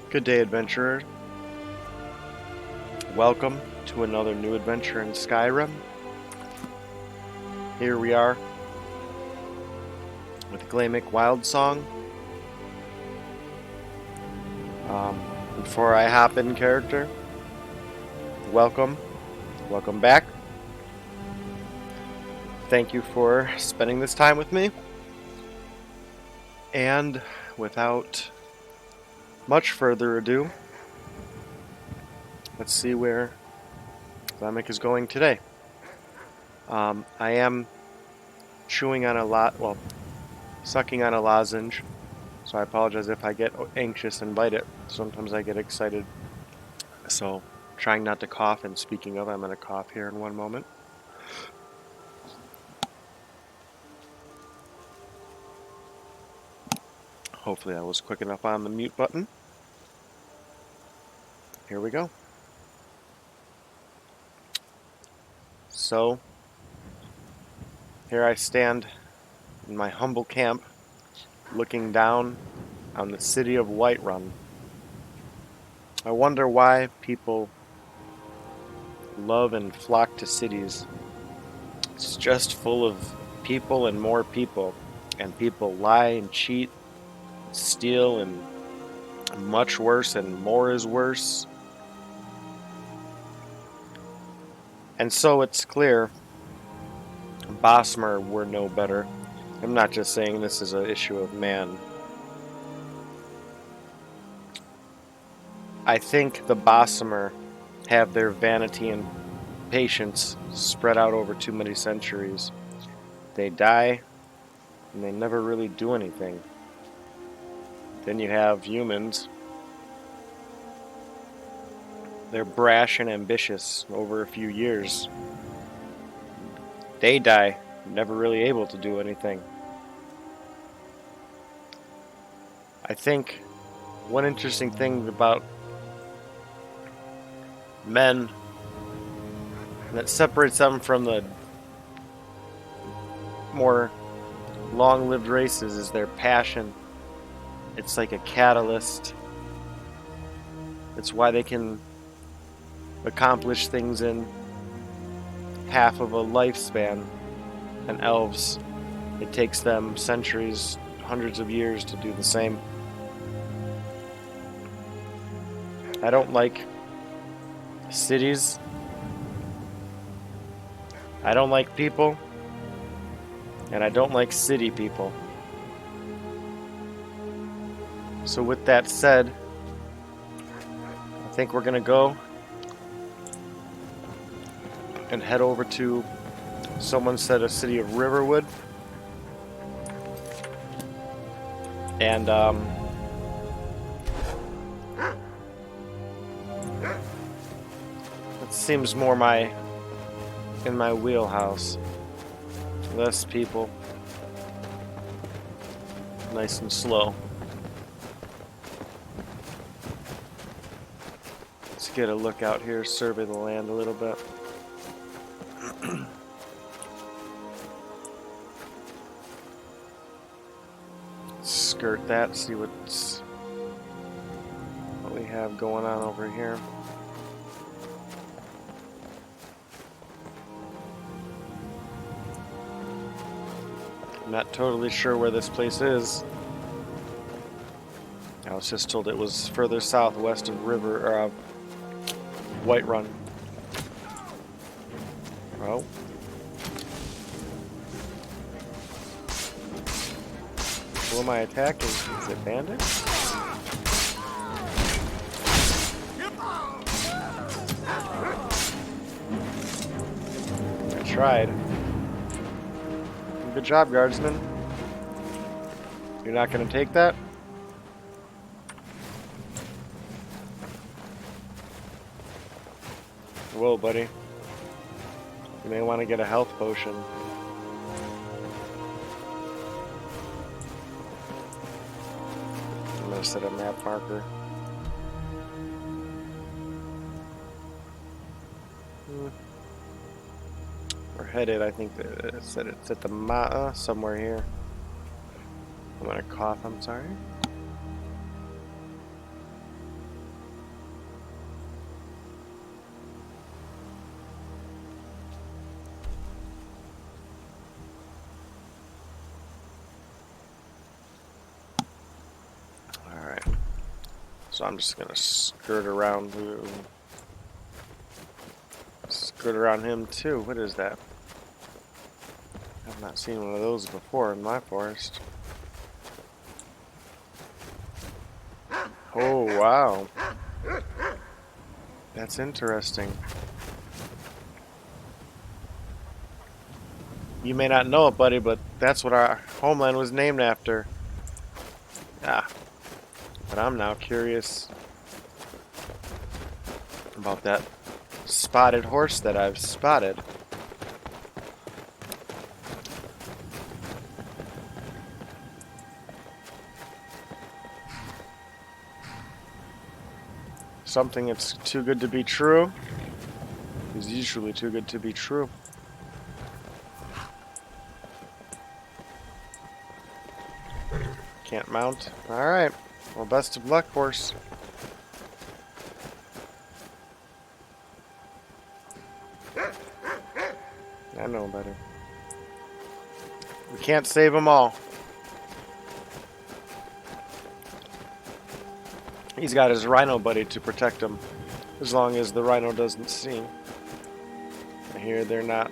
Good day, adventurer. Welcome to another new adventure in Skyrim. Here we are with Glamek Wild Song. Before I hop in character, welcome back. Thank you for spending this time with me. And without much further ado, let's see where Glamek is going today. I am sucking on a lozenge, so I apologize if I get anxious and bite it. Sometimes I get excited, so trying not to cough. And speaking of, I'm going to cough here in one moment. Hopefully I was quick enough on the mute button. Here we go. So, here I stand in my humble camp, looking down on the city of Whiterun. I wonder why people love and flock to cities. It's just full of people and more people, and people lie and cheat, steal, and much worse, and more is worse. And so it's clear Bosmer were no better. I'm not just saying this is an issue of man. I think the Bosmer have their vanity and patience spread out over too many centuries. They die, and they never really do anything. Then you have humans. They're brash and ambitious over a few years. They die, never really able to do anything. I think one interesting thing about men that separates them from the more long-lived races is their passion. It's like a catalyst. It's why they can accomplish things in half of a lifespan. And elves, it takes them centuries, hundreds of years to do the same. I don't like cities. I don't like people. And I don't like city people. So with that said, I think we're gonna go and head over to, someone said, a city of Riverwood. And it seems more in my wheelhouse. Less people. Nice and slow. Let's get a look out here, survey the land a little bit. Skirt that, see what we have going on over here. I'm not totally sure where this place is. I was just told it was further southwest of Whiterun. Well, who am I attacking? Is it bandits? I tried. Good job, guardsman. You're not going to take that? Whoa, buddy. You may want to get a health potion. I'm going to set a map marker. We're headed, I think it said it's at the somewhere here. I'm gonna cough, I'm sorry. So I'm just gonna skirt around him too. What is that? I've not seen one of those before in my forest. Oh, wow. That's interesting. You may not know it, buddy, but that's what our homeland was named after. Ah. But I'm now curious about that spotted horse that I've spotted. Something that's too good to be true is usually too good to be true. Can't mount. Alright. Well, best of luck, horse. I know better. We can't save them all. He's got his rhino buddy to protect him, as long as the rhino doesn't see. I hear they're not.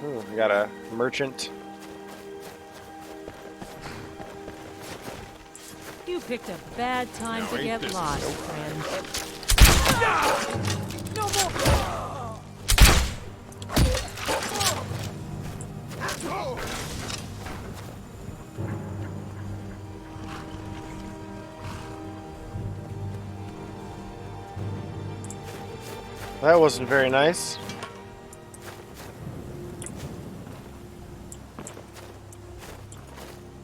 We got a merchant. You picked a bad time to get lost, friend. No more! That wasn't very nice.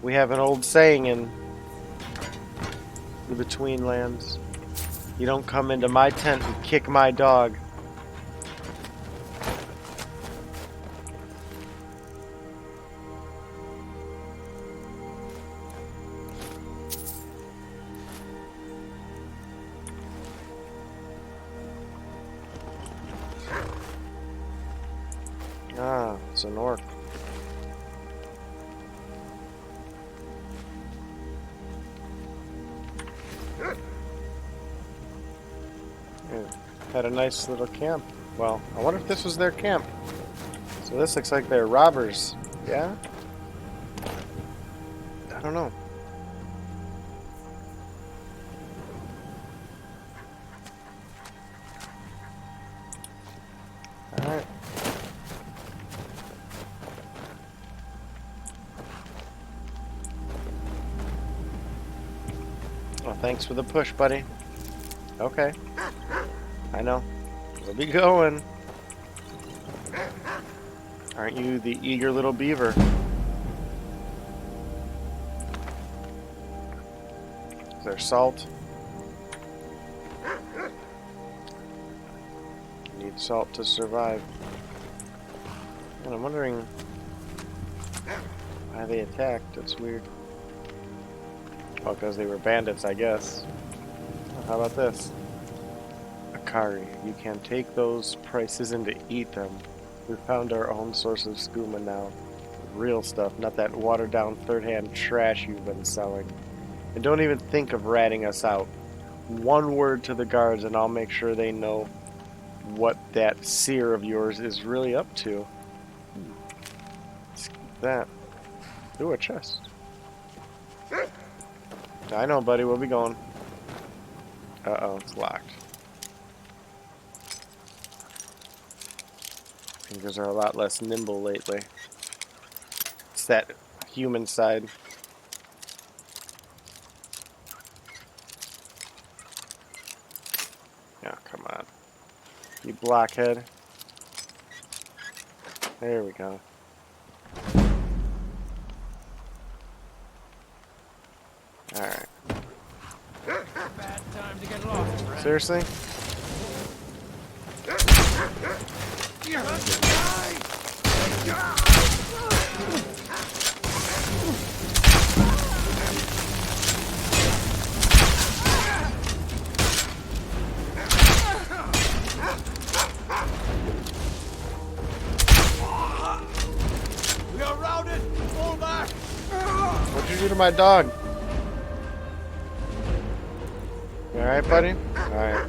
We have an old saying in the Between Lands. You don't come into my tent and kick my dog. Ah, it's an orc. Had a nice little camp. Well, I wonder if this was their camp. So this looks like they're robbers. Yeah? I don't know. Alright. Well, thanks for the push, buddy. Okay. I know. We'll be going. Aren't you the eager little beaver? Is there salt? Need salt to survive. And I'm wondering why they attacked. That's weird. Well, because they were bandits, I guess. How about this? Akari. You can take those prices and to eat them. We found our own source of skooma now. Real stuff, not that watered down third-hand trash you've been selling. And don't even think of ratting us out. One word to the guards and I'll make sure they know what that seer of yours is really up to. Let's keep that. Ooh, a chest. I know, buddy, we'll be going. Uh-oh, it's locked. Fingers are a lot less nimble lately. It's that human side. Yeah, come on. You blockhead. There we go. Alright. Bad time to get lost, friend. Seriously? You're hunting guy! We are routed! Fall back! What'd you do to my dog? Alright, buddy? Alright.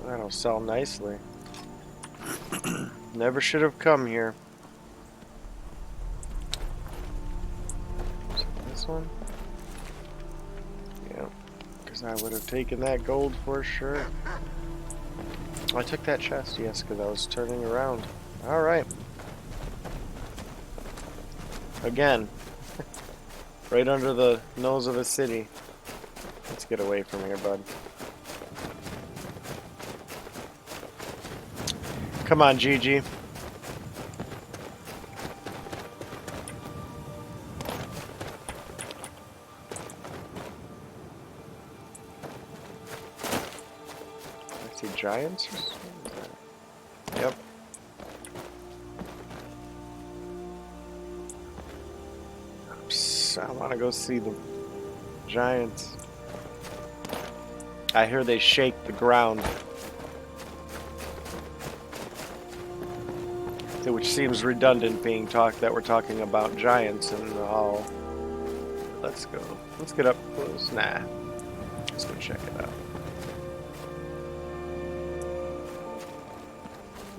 That'll sell nicely. Never should have come here. So this one? Yeah. Because I would have taken that gold for sure. Oh, I took that chest, yes, because I was turning around. Alright. Again. Right under the nose of a city. Let's get away from here, bud. Come on, Gigi. I see giants or something. Yep. I want to go see the giants. I hear they shake the ground. Which seems redundant being that we're talking about giants and all. Let's go. Let's get up close. Nah. Let's go check it out.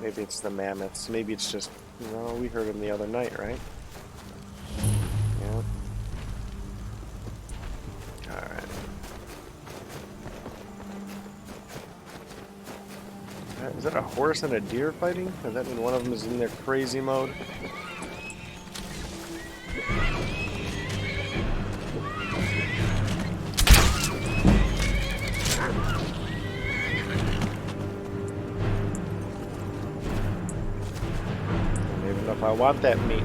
Maybe it's the mammoths. Maybe it's just, no, we heard them the other night, right? Yeah. Alright. Is that a horse and a deer fighting? Does that mean one of them is in their crazy mode? I don't even know if I want that meat.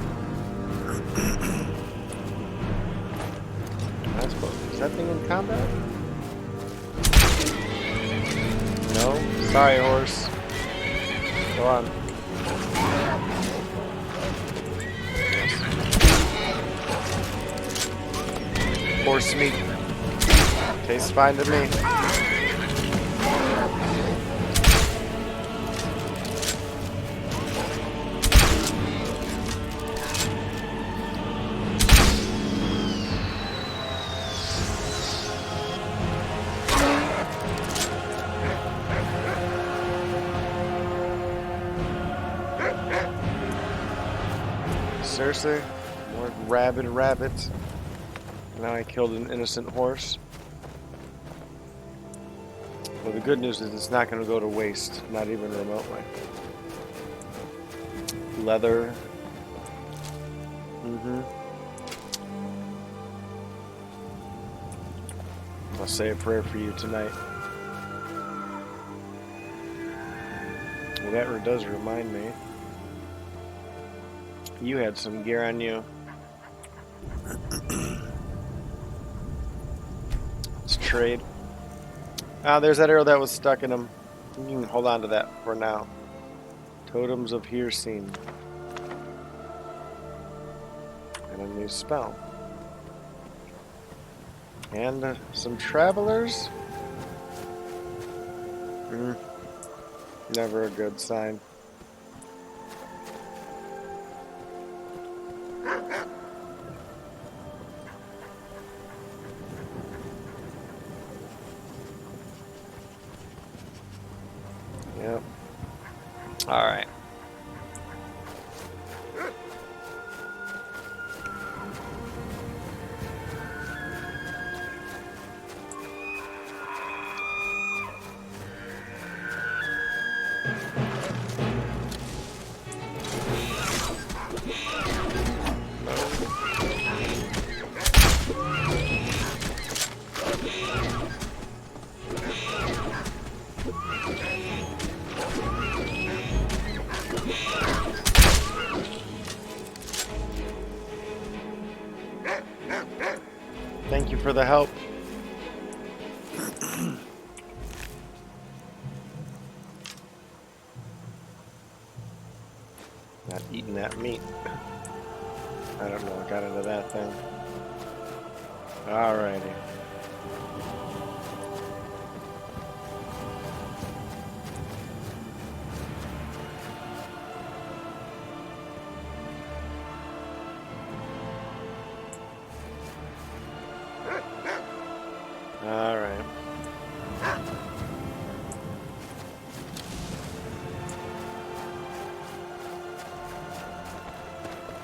I suppose. Is that thing in combat? No? Sorry, horse. Go on. Horse meat. Tastes fine to me. Seriously? More rabid rabbits. Now I killed an innocent horse. Well, the good news is it's not going to go to waste, not even remotely. Leather. I'll say a prayer for you tonight. Well, that does remind me. You had some gear on you. Let's trade. Ah, there's that arrow that was stuck in him. You can hold on to that for now. Totems of here seen. And a new spell. And some travelers. Never a good sign. Yep. All right. Thank you for the help. Not eating that meat. I don't know what got into that thing. Alrighty. Alright.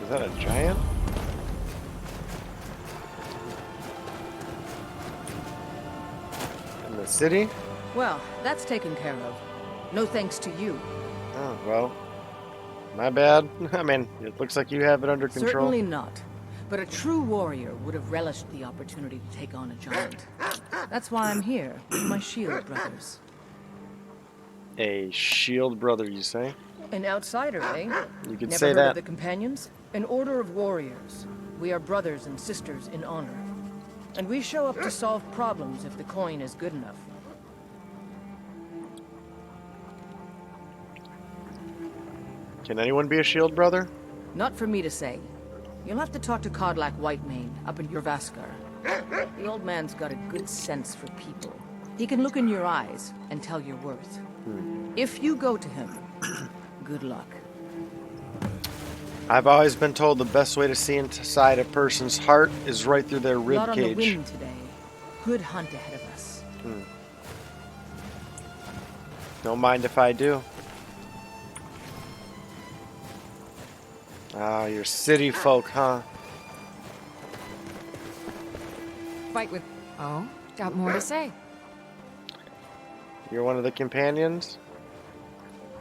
Is that a giant? In the city? Well, that's taken care of. No thanks to you. Oh, well. My bad. I mean, it looks like you have it under control. Certainly not. But a true warrior would have relished the opportunity to take on a giant. That's why I'm here, with my shield brothers. A shield brother, you say? An outsider, eh? You could Never say heard that. of the Companions? An order of warriors. We are brothers and sisters in honor. And we show up to solve problems if the coin is good enough. Can anyone be a shield brother? Not for me to say. You'll have to talk to Codlac Whitemane up in Urvaskar. The old man's got a good sense for people. He can look in your eyes and tell your worth. If you go to him, good luck. I've always been told the best way to see inside a person's heart is right through their rib Lot on the cage. wind today. Good hunt ahead of us. Don't mind if I do. Ah, you're city folk, huh? Fight with... Oh, got more to say. You're one of the companions?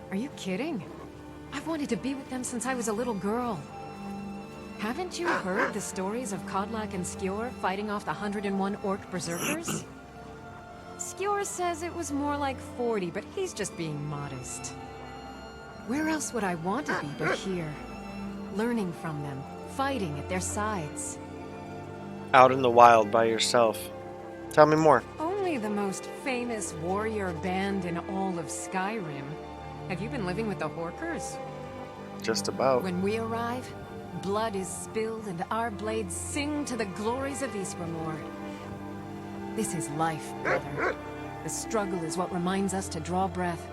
Are you kidding? I've wanted to be with them since I was a little girl. Haven't you heard the stories of Codlac and Skjor fighting off the 101 orc berserkers? Skjor says it was more like 40, but he's just being modest. Where else would I want to be but here? Learning from them, fighting at their sides. Out in the wild by yourself. Tell me more. Only the most famous warrior band in all of Skyrim. Have you been living with the Horkers? Just about. When we arrive, blood is spilled and our blades sing to the glories of Ysgramor. This is life, brother. The struggle is what reminds us to draw breath.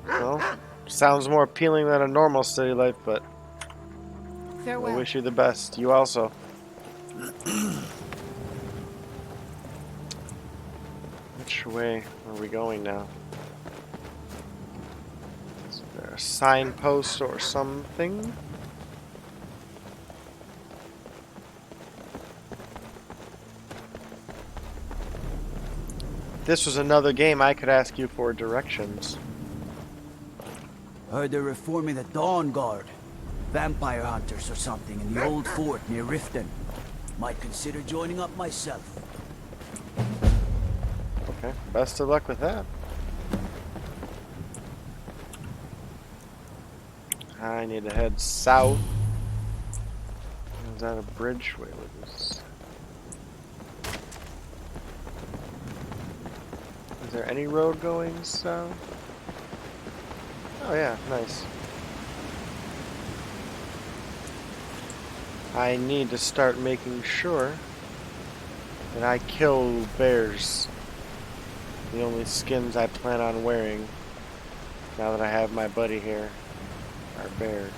Well, sounds more appealing than a normal city life, but Farewell. I wish you the best. You also. Which way are we going now? Is there a signpost or something? If this was another game, I could ask you for directions. Heard they're reforming the Dawn Guard. Vampire hunters or something in the old fort near Riften. Might consider joining up myself. Okay, best of luck with that. I need to head south. Is that a bridge? Wait, what is... Is there any road going south? Oh yeah, nice. I need to start making sure that I kill bears. The only skins I plan on wearing, now that I have my buddy here, are bear.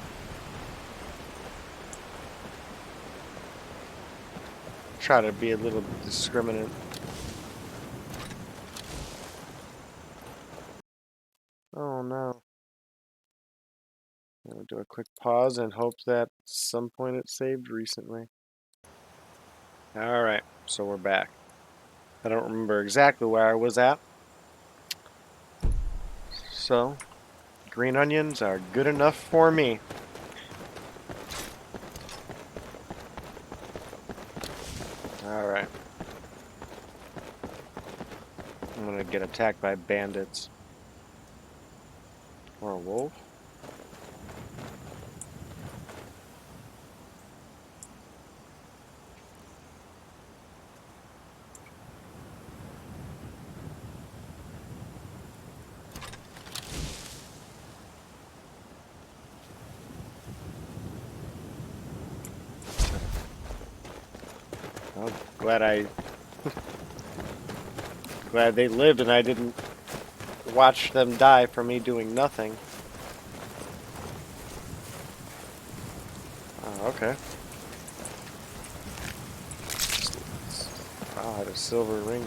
Try to be a little discriminate. Oh no. I'm gonna do a quick pause and hope that at some point it saved recently. Alright, so we're back. I don't remember exactly where I was at. So, green onions are good enough for me. Alright. I'm gonna get attacked by bandits. Or a wolf? Well, glad they lived and I didn't watch them die for me doing nothing. Oh, okay. Wow, I had a silver ring.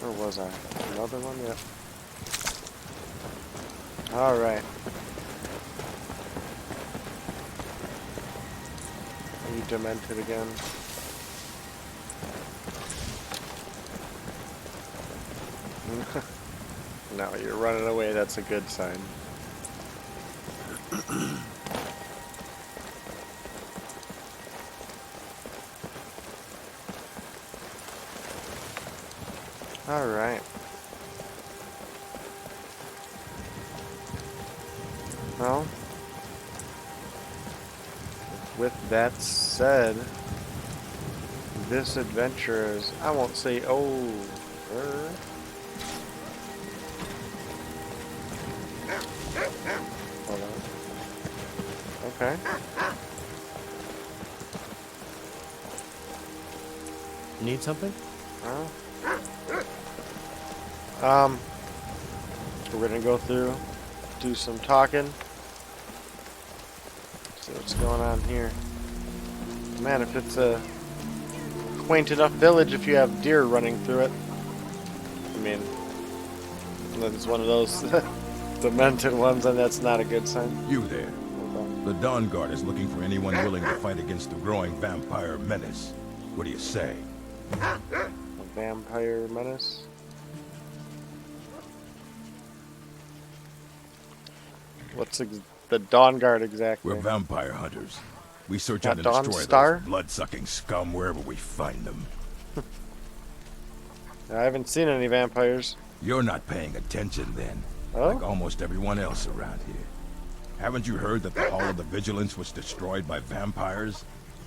Where was I? Another one? Yep. Alright. You demented again. No, you're running away. That's a good sign. Alright. Well, with that said, this adventure is, I won't say over. Hold on. Okay. Need something? We're gonna go through, do some talking, see what's going on here. Man, if it's a quaint enough village, if you have deer running through it, I mean, it's one of those demented ones, and that's not a good sign. You there. The Dawn Guard is looking for anyone willing to fight against the growing vampire menace. What do you say? A vampire menace? What's the Dawn Guard exactly? We're vampire hunters. We search Not out and Dawn destroy Star? those blood-sucking scum wherever we find them. I haven't seen any vampires. You're not paying attention then, like almost everyone else around here. Haven't you heard that the Hall of the Vigilance was destroyed by vampires?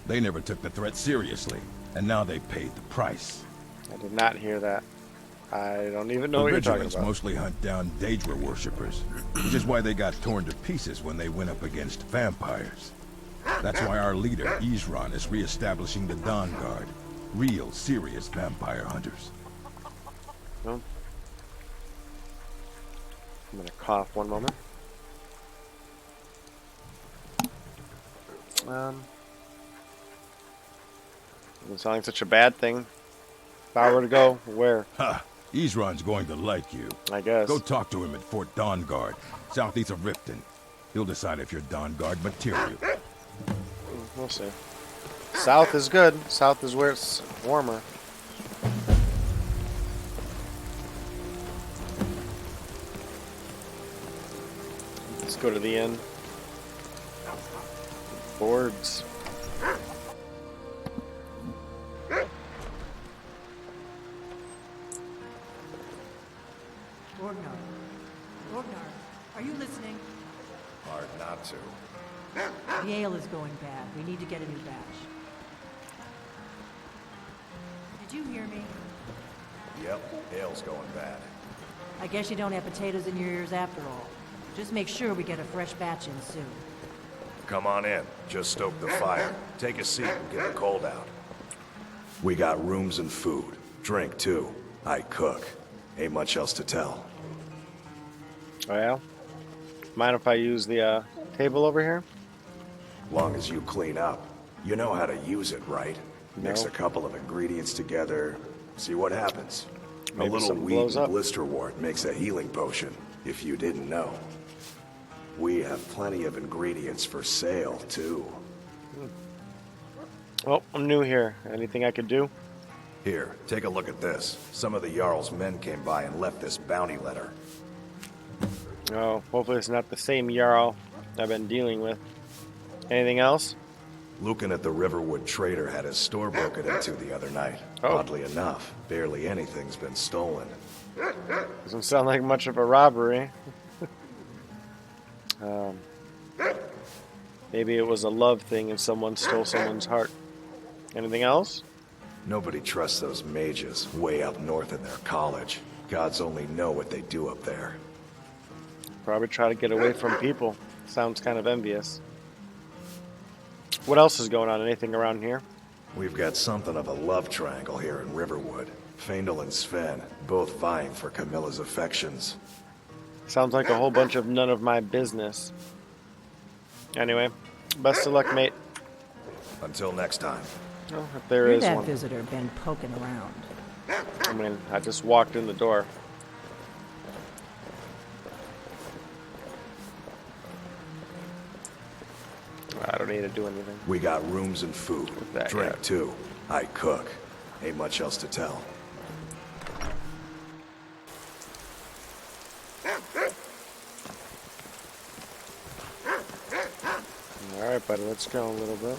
They never took the threat seriously, and now they paid the price. I did not hear that. I don't even know what you're talking Vigilance about. mostly hunt down Daedra worshippers, which is why they got torn to pieces when they went up against vampires. That's why our leader, Isran, is re-establishing the Dawn Guard. Real, serious vampire hunters. No. I'm gonna cough one moment. Doesn't sound like such a bad thing. If I were to go, where? Ha! Isran's going to like you. I guess. Go talk to him at Fort Dawn Guard, southeast of Riften. He'll decide if you're Dawn Guard material. We'll see. South is good. South is where it's warmer. Let's go to the inn. Boards. Ragnar, are you listening? Hard not to. The ale is going bad. We need to get a new batch. Did you hear me? Yep, ale's going bad. I guess you don't have potatoes in your ears after all. Just make sure we get a fresh batch in soon. Come on in. Just stoke the fire. Take a seat and get the cold out. We got rooms and food. Drink, too. I cook. Ain't much else to tell. Oh yeah? Mind if I use the table over here? Long as you clean up. You know how to use it, right? Mix No. a couple of ingredients together. See what happens. Maybe a little something wheat blows and up. blisterwort makes a healing potion, if you didn't know. We have plenty of ingredients for sale, too. Well, I'm new here. Anything I could do? Here, take a look at this. Some of the Jarl's men came by and left this bounty letter. Oh, hopefully it's not the same Jarl I've been dealing with. Anything else? Lucan at the Riverwood trader had his store broken into the other night. Oh. Oddly enough, barely anything's been stolen. Doesn't sound like much of a robbery. Maybe it was a love thing and someone stole someone's heart. Anything else? Nobody trusts those mages way up north in their college. Gods only know what they do up there. Probably try to get away from people. Sounds kind of envious. What else is going on? Anything around here? We've got something of a love triangle here in Riverwood. Faendal and Sven, both vying for Camilla's affections. Sounds like a whole bunch of none of my business. Anyway, best of luck, mate. Until next time. Oh, if there Where's is that one. visitor been poking around? I mean, I just walked in the door. I don't need to do anything. We got rooms and food. that Drink, guy. too. I cook. Ain't much else to tell. Alright, buddy, let's go a little bit.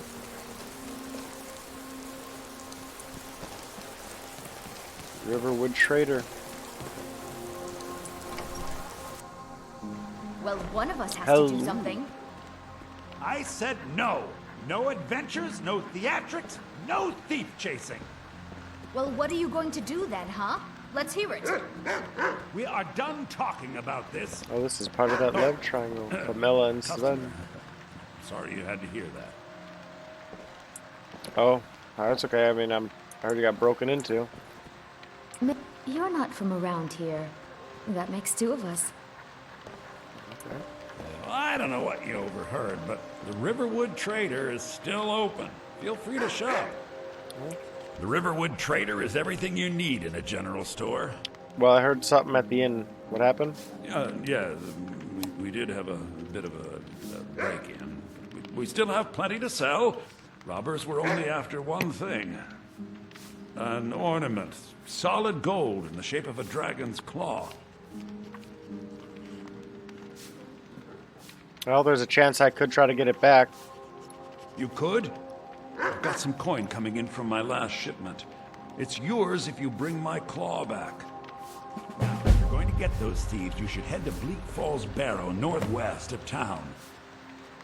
Riverwood Trader. Well, one of us has to Hello. do something. I said no. No adventures, no theatrics, no thief chasing. Well, what are you going to do then, huh? Let's hear it. We are done talking about this. Oh, this is part of that love triangle. Camilla and Sven. Sorry you had to hear that. Oh, that's okay. I mean, I already got broken into. You're not from around here. That makes two of us. I don't know what you overheard, but the Riverwood Trader is still open. Feel free to shop. The Riverwood Trader is everything you need in a general store. Well, I heard something at the inn. What happened? Yeah, we did have a bit of a break-in. We still have plenty to sell. Robbers were only after one thing. An ornament, solid gold in the shape of a dragon's claw. Well, there's a chance I could try to get it back. You could? I've got some coin coming in from my last shipment. It's yours if you bring my claw back. Now, if you're going to get those thieves, you should head to Bleakfalls Barrow, northwest of town.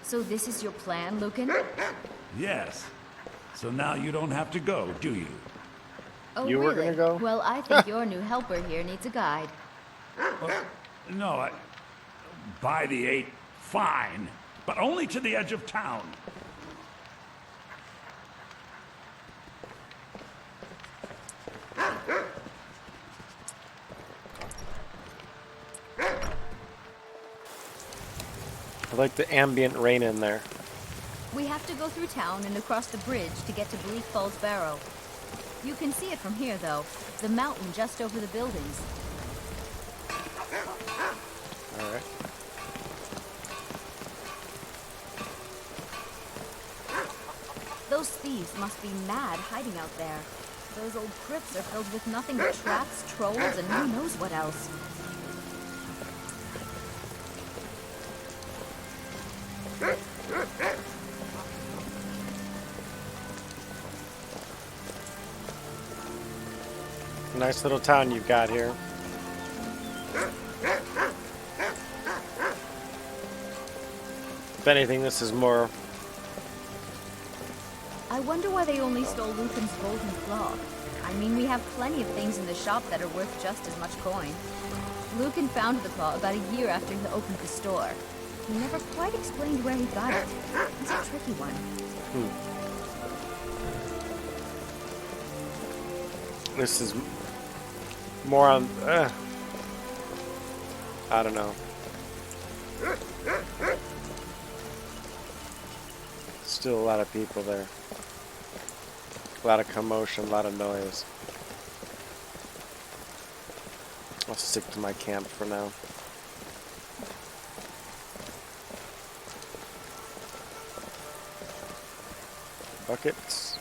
So this is your plan, Lucan? Yes. So now you don't have to go, do you? Oh, You were really? gonna go? Well, I think your new helper here needs a guide. No, by the 8, fine. But only to the edge of town. I like the ambient rain in there. We have to go through town and across the bridge to get to Bleakfalls Barrow. You can see it from here, though. The mountain just over the buildings. Alright. Those thieves must be mad hiding out there. Those old crypts are filled with nothing but traps, trolls, and who knows what else. Nice little town you've got here. If anything, this is more... I wonder why they only stole Lucan's golden claw. I mean, we have plenty of things in the shop that are worth just as much coin. Lucan found the claw about a year after he opened the store. He never quite explained where he got it. It's a tricky one. This is more on... I don't know. Still a lot of people there. A lot of commotion, a lot of noise. I'll stick to my camp for now. Buckets.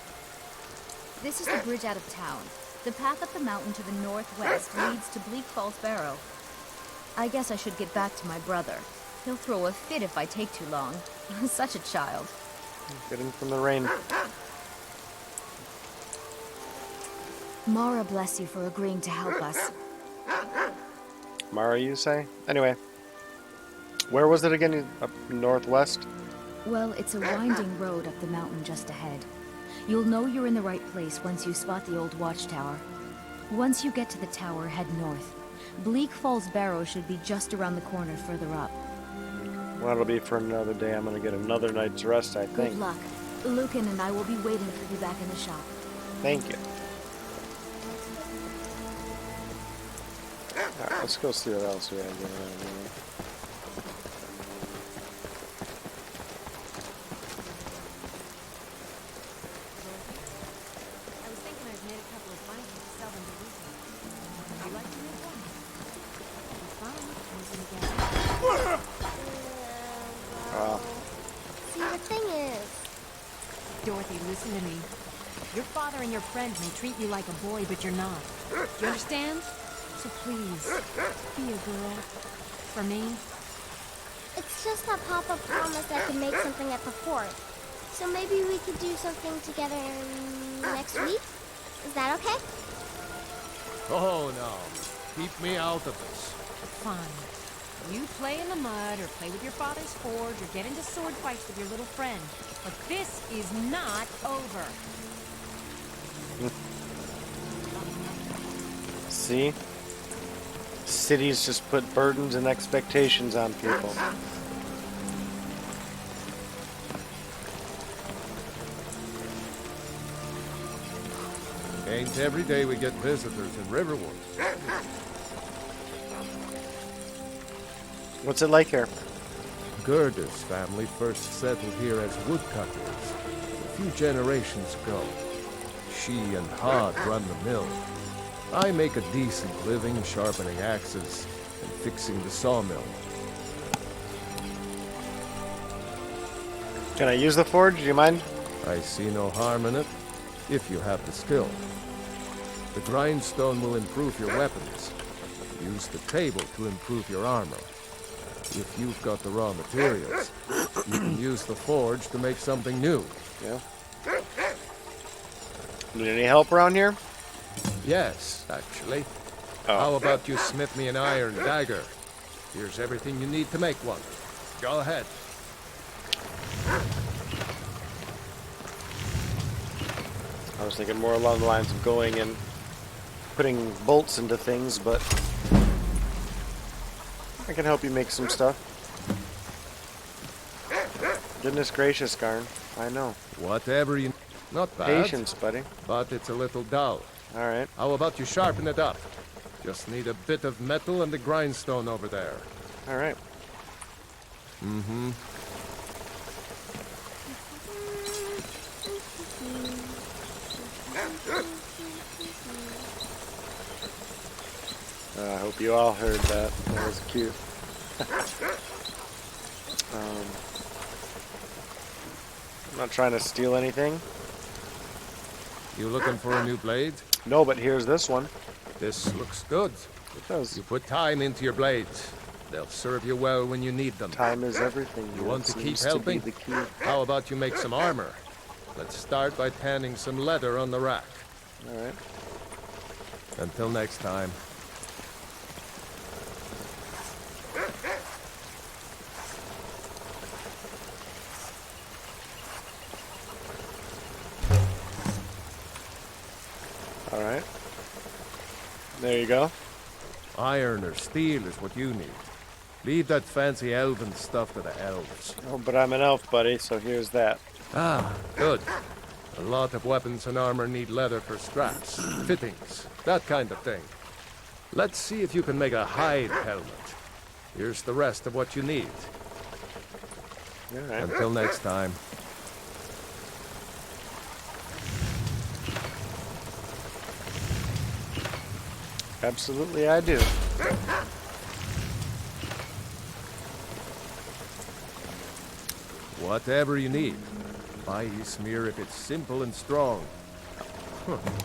This is the bridge out of town. The path up the mountain to the northwest leads to Bleakfalls Barrow. I guess I should get back to my brother. He'll throw a fit if I take too long. Such a child. Get in from the rain. Mara bless you for agreeing to help us. Mara, you say? Anyway. Where was it again? Up northwest? Well, it's a winding road up the mountain just ahead. You'll know you're in the right place once you spot the old watchtower. Once you get to the tower, head north. Bleakfalls Barrow should be just around the corner further up. Well, that'll be for another day. I'm gonna get another night's rest, I think. Good luck. Lucan and I will be waiting for you back in the shop. Thank you. Alright, let's go see what else we have going on here. Dorothy, listen to me. Your father and your friend may treat you like a boy, but you're not. Do you understand? So please, be a girl. For me. It's just that Papa promised I could make something at the fort. So maybe we could do something together next week? Is that okay? Oh, no. Keep me out of this. Fine. You play in the mud, or play with your father's forge, or get into sword fights with your little friend. But this is not over. See? Cities just put burdens and expectations on people. Ain't every day we get visitors in Riverwood. What's it like here? Gerda's family first settled here as woodcutters a few generations ago. She and Hod run the mill. I make a decent living sharpening axes and fixing the sawmill. Can I use the forge? Do you mind? I see no harm in it, if you have the skill. The grindstone will improve your weapons. Use the table to improve your armor. If you've got the raw materials, you can use the forge to make something new. Yeah. Need any help around here? Yes, actually. Oh. How about you smith me an iron dagger? Here's everything you need to make one. Go ahead. I was thinking more along the lines of going and putting bolts into things, but I can help you make some stuff. Goodness gracious, Garn. I know. Whatever you... Not bad. Patience, buddy. But it's a little dull. Alright. How about you sharpen it up? Just need a bit of metal and the grindstone over there. Alright. Mm-hmm. I hope you all heard that. That was cute. I'm not trying to steal anything. You looking for a new blade? No, but here's this one. This looks good. It does. You put time into your blades. They'll serve you well when you need them. Time is everything. You want to keep seems helping? be the key. How about you make some armor? Let's start by tanning some leather on the rack. Alright. Until next time. Alright. There you go. Iron or steel is what you need. Leave that fancy elven stuff to the elves. Oh, but I'm an elf, buddy, so here's that. Ah, good. A lot of weapons and armor need leather for straps, fittings, that kind of thing. Let's see if you can make a hide helmet. Here's the rest of what you need. Alright. Until next time. Absolutely I do. Whatever you need. Buy Ismir if it's simple and strong.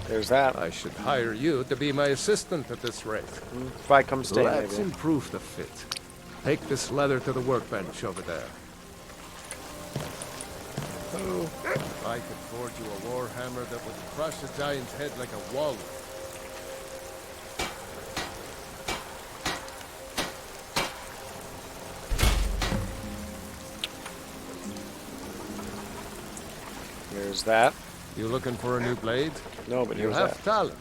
There's that. I should hire you to be my assistant at this rate. If I come stay, Let's maybe. improve the fit. Take this leather to the workbench over there. Oh. If I could forge you a warhammer that would crush a giant's head like a walnut. There's that. You looking for a new blade? No, but You here's have that. talent.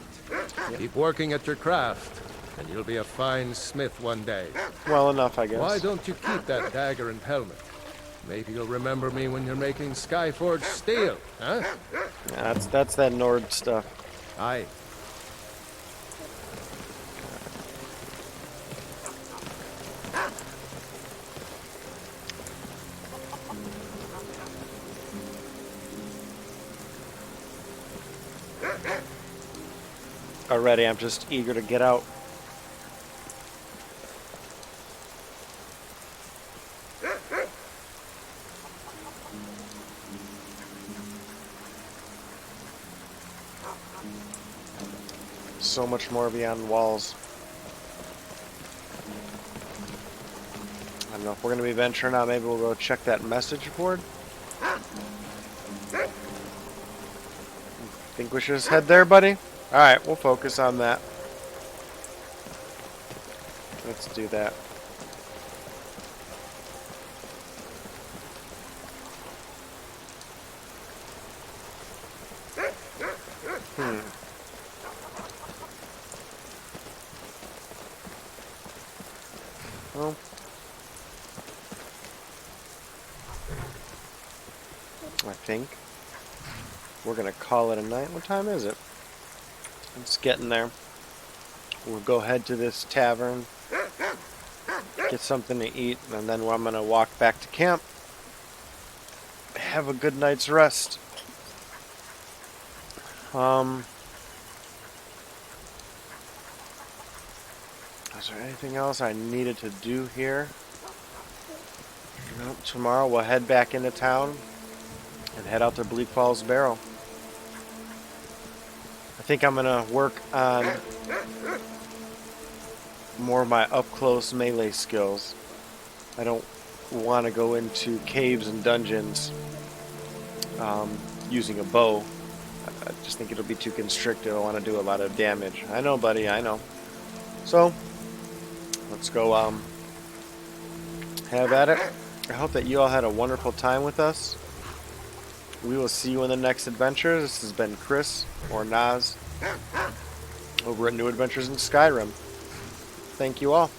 Keep working at your craft, and you'll be a fine smith one day. Well enough, I guess. Why don't you keep that dagger and helmet? Maybe you'll remember me when you're making Skyforge steel, huh? Yeah, that's that Nord stuff. Aye. Already, I'm just eager to get out. So much more beyond walls. I don't know if we're going to be venturing out. Maybe we'll go check that message board. Think we should just head there, buddy? Alright, we'll focus on that. Let's do that. Well, I think we're gonna call it a night. What time is it? It's getting there. We'll go head to this tavern, get something to eat, and then I'm gonna walk back to camp. Have a good night's rest. Is there anything else I needed to do here? Nope. Tomorrow we'll head back into town and head out to Bleakfalls Barrow. I think I'm gonna work on more of my up-close melee skills. I don't want to go into caves and dungeons using a bow. I just think it'll be too constricted. I want to do a lot of damage. I know, buddy, I know. So, let's go have at it. I hope that you all had a wonderful time with us. We will see you in the next adventure. This has been Chris, or Naz, over at New Adventures in Skyrim. Thank you all.